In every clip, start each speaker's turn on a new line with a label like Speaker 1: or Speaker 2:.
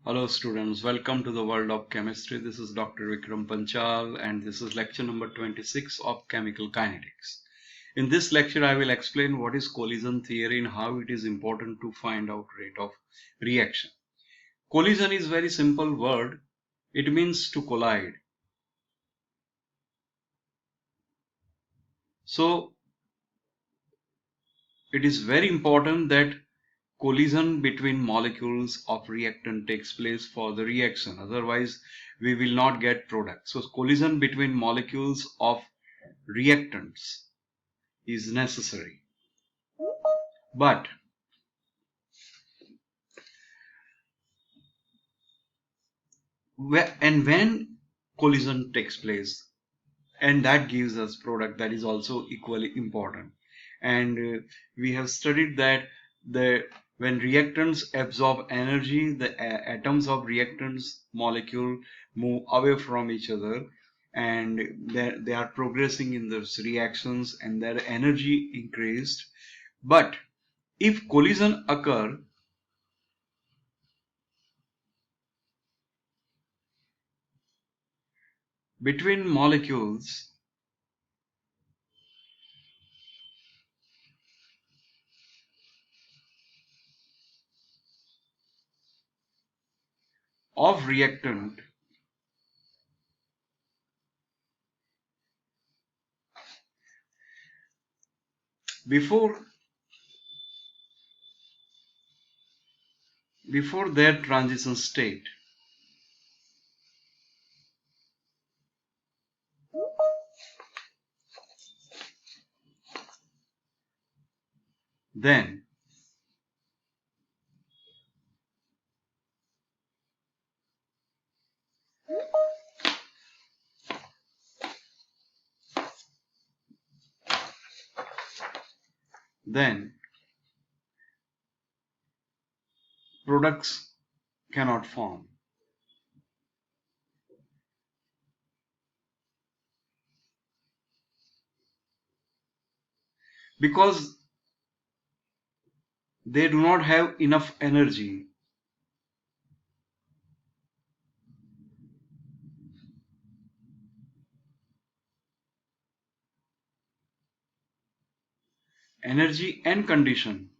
Speaker 1: Hello students, welcome to the world of chemistry. This is Dr. Vikram Panchal and this is lecture number 26 of chemical kinetics. In this lecture I will explain what is collision theory and how it is important to find out rate of reaction. Collision is very simple word. It means to collide. So it is very important that collision between molecules of reactant takes place for the reaction, otherwise we will not get product. So collision between molecules of reactants is necessary, but when collision takes place and that gives us product, that is also equally important. And we have studied that the when reactants absorb energy, the atoms of reactants molecule move away from each other, and they are progressing in those reactions and their energy increased. But if collision occur between molecules of reactant, before their transition state, then then products cannot form, because they do not have enough energy. Energy and condition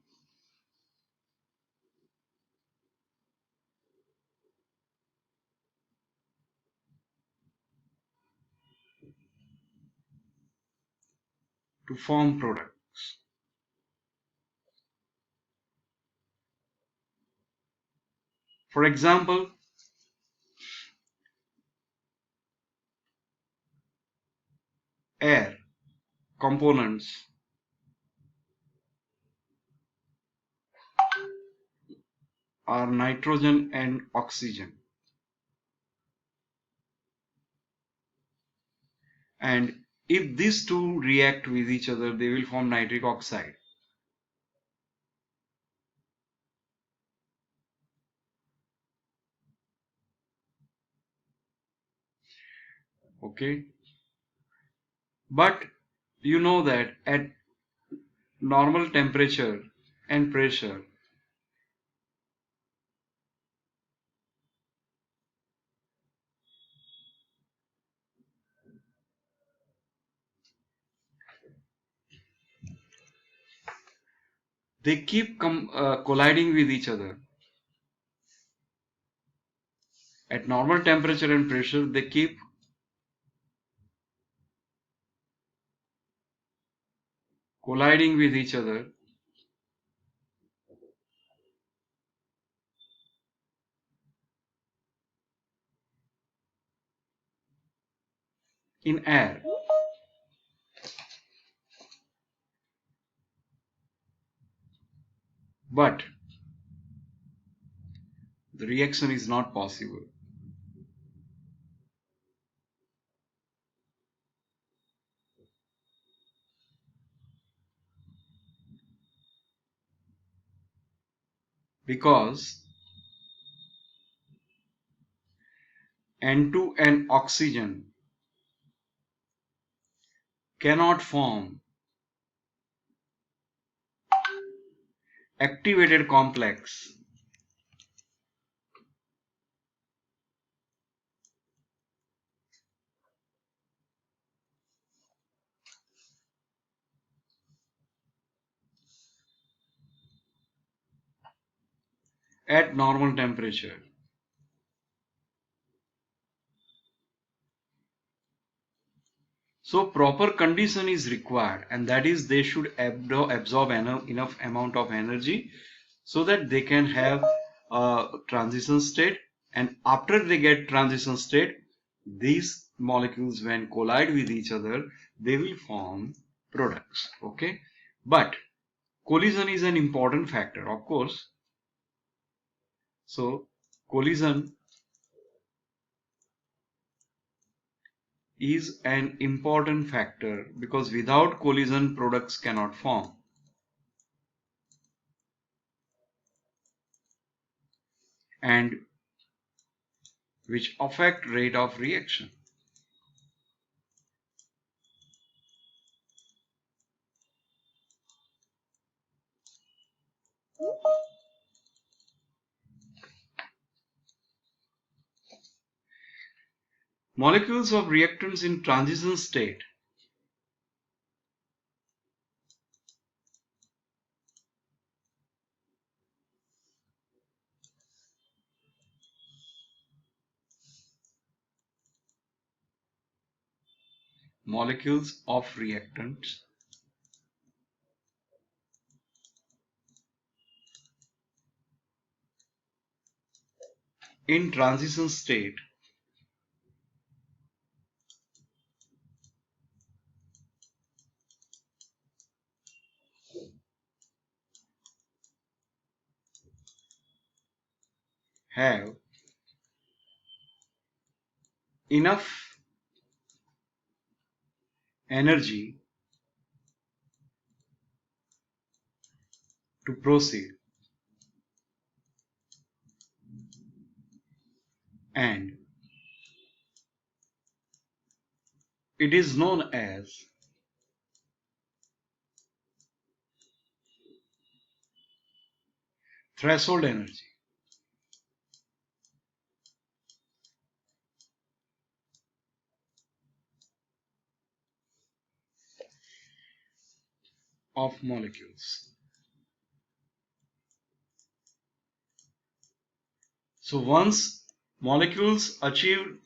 Speaker 1: to form products. For example, air components are nitrogen and oxygen, and if these two react with each other they will form nitric oxide. Okay, but you know that at normal temperature and pressure, they keep colliding with each other. At normal temperature and pressure they keep colliding with each other in air. But the reaction is not possible, because N2 and oxygen cannot form activated complex at normal temperature. So proper condition is required, and that is they should absorb enough amount of energy so that they can have a transition state, and after they get transition state, these molecules when collide with each other, they will form products. Okay, but collision is an important factor, of course. So collision is an important factor because without collision products cannot form, and which affect rate of reaction. Molecules of reactants in transition state. Molecules of reactants in transition state have enough energy to proceed, and it is known as threshold energy of molecules. So once molecules achieve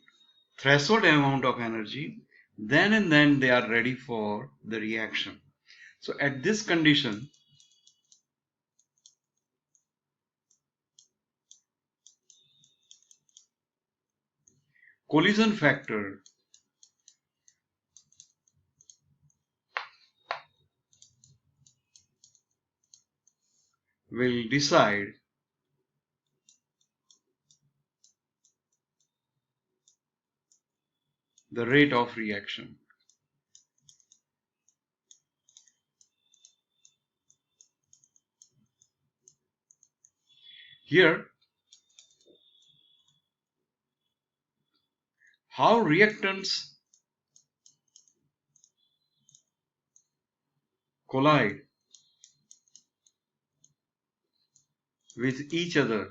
Speaker 1: threshold amount of energy, then and then they are ready for the reaction. So at this condition, collision factor will decide the rate of reaction. Here, how reactants collide with each other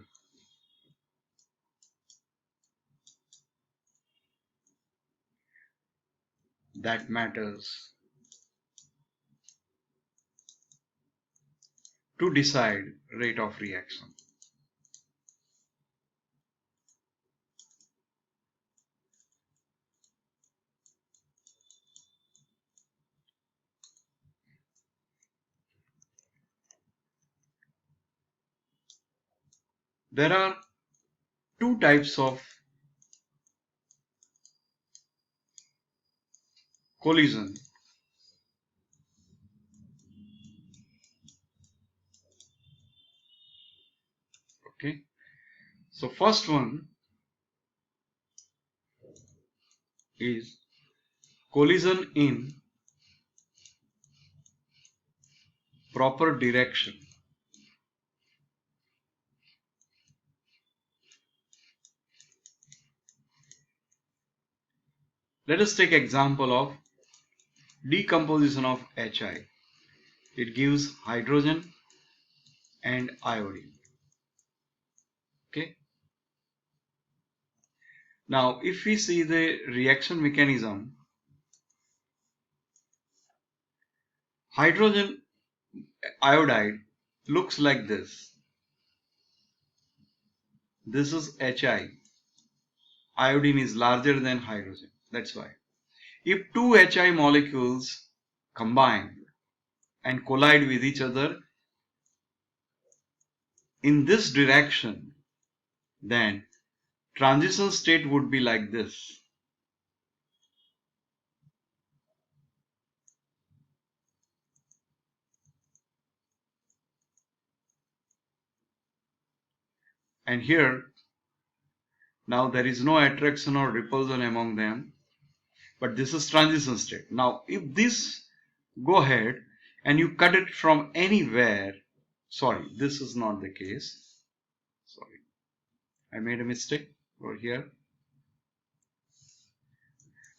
Speaker 1: that matters to decide rate of reaction. There are two types of collision. Okay, so first one is collision in proper direction. Let us take example of decomposition of HI. It gives hydrogen and iodine. Okay. Now, if we see the reaction mechanism, hydrogen iodide looks like this. This is Hi. Iodine is larger than hydrogen. That's why. If two Hi molecules combine and collide with each other in this direction, then transition state would be like this. And here, now there is no attraction or repulsion among them, but this is transition state. Now, if this go ahead and you cut it from anywhere, sorry, this is not the case. Sorry, I made a mistake over here.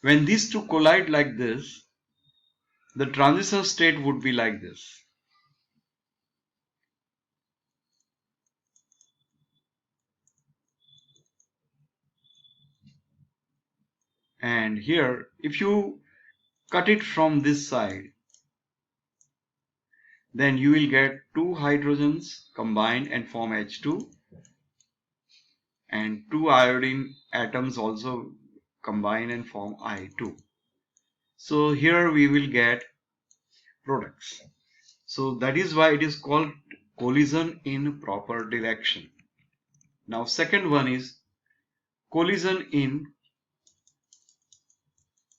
Speaker 1: When these two collide like this, the transition state would be like this. And here, if you cut it from this side, then you will get two hydrogens combine and form H2, and two iodine atoms also combine and form I2. So here we will get products. So that is why it is called collision in proper direction. Now second one is collision in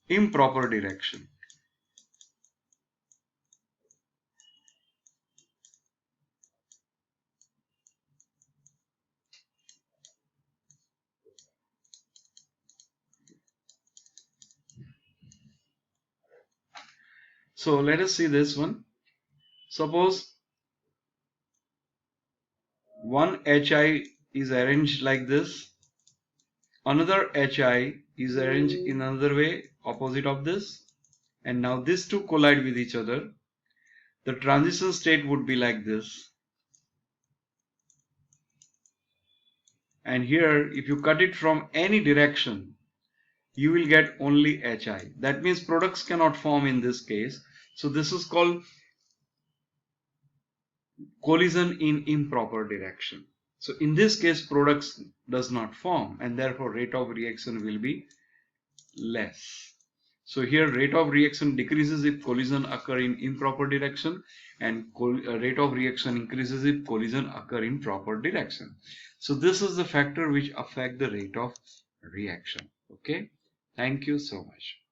Speaker 1: improper direction. So let us see this one. Suppose one Hi is arranged like this, another Hi is arranged in another way opposite of this, and now these two collide with each other. The transition state would be like this. And here, if you cut it from any direction, you will get only Hi. That means products cannot form in this case. So this is called collision in improper direction. So in this case, products does not form, and therefore rate of reaction will be less. So here rate of reaction decreases if collision occur in improper direction, and rate of reaction increases if collision occur in proper direction. So this is the factor which affect the rate of reaction. Okay, thank you so much.